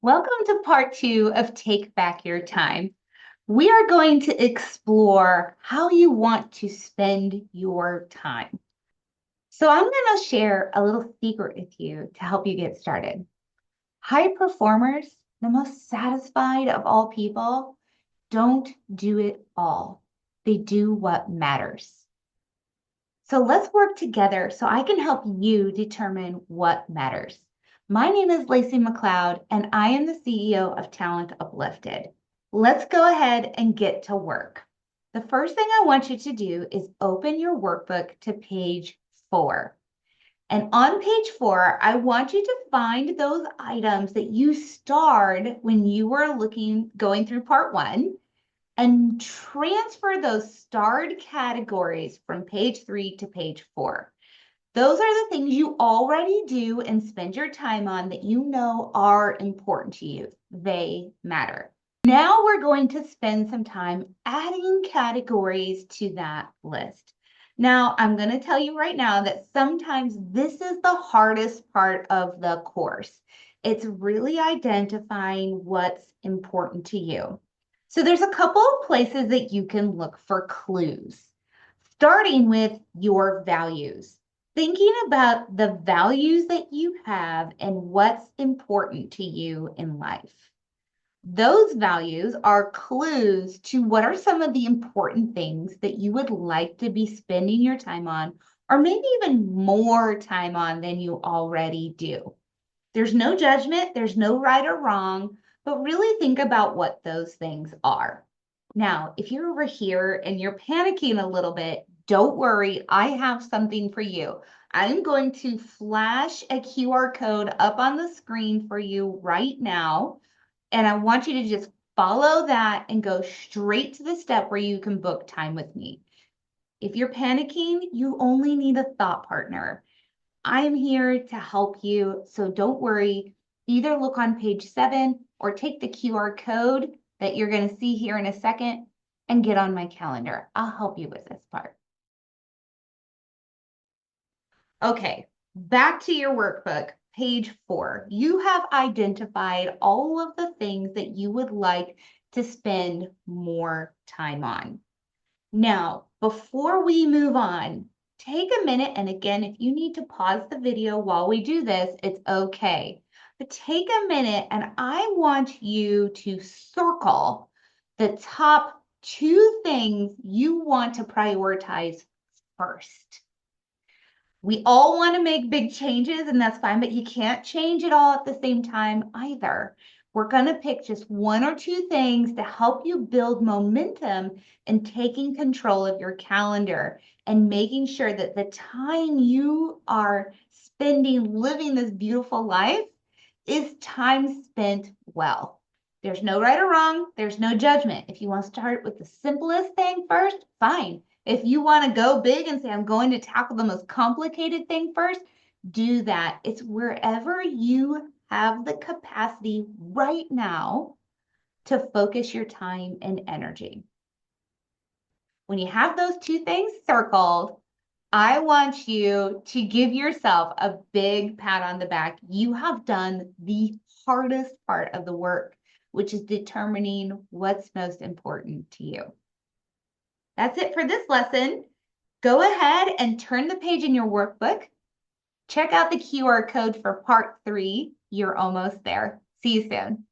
Welcome to part two of Take Back Your Time. We are going to explore how you want to spend your time. So, I'm going to share a little secret with you to help you get started. High performers, the most satisfied of all people, don't do it all, they do what matters. So let's work together so I can help you determine what matters. My name is Lacey McLeod, and I am the CEO of Talent Uplifted. Let's go ahead and get to work. The first thing I want you to do is open your workbook to page 4. And on page 4, I want you to find those items that you starred when you were going through part 1 and transfer those starred categories from page 3 to page 4. Those are the things you already do and spend your time on that you know are important to you. They matter. Now we're going to spend some time adding categories to that list. Now, I'm going to tell you right now that sometimes this is the hardest part of the course. It's really identifying what's important to you. So there's a couple of places that you can look for clues, starting with your values. Thinking about the values that you have and what's important to you in life. Those values are clues to what are some of the important things that you would like to be spending your time on, or maybe even more time on than you already do. There's no judgment, there's no right or wrong, but really think about what those things are. Now, if you're over here and you're panicking a little bit, don't worry, I have something for you. I'm going to flash a QR code up on the screen for you right now. And I want you to just follow that and go straight to the step where you can book time with me. If you're panicking, you only need a thought partner. I'm here to help you, so don't worry. Either look on page 7 or take the QR code that you're going to see here in a second and get on my calendar. I'll help you with this part. Okay, back to your workbook, page 4. You have identified all of the things that you would like to spend more time on. Now, before we move on, take a minute, and again, if you need to pause the video while we do this, it's okay. But take a minute, and I want you to circle the top 2 things you want to prioritize first. We all want to make big changes, and that's fine, but you can't change it all at the same time either. We're going to pick just 1 or 2 things to help you build momentum in taking control of your calendar and making sure that the time you are spending living this beautiful life is time spent well. There's no right or wrong. There's no judgment. If you want to start with the simplest thing first, fine. If you want to go big and say, I'm going to tackle the most complicated thing first, do that. It's wherever you have the capacity right now to focus your time and energy. When you have those 2 things circled, I want you to give yourself a big pat on the back. You have done the hardest part of the work, which is determining what's most important to you. That's it for this lesson. Go ahead and turn the page in your workbook. Check out the QR code for part 3. You're almost there. See you soon.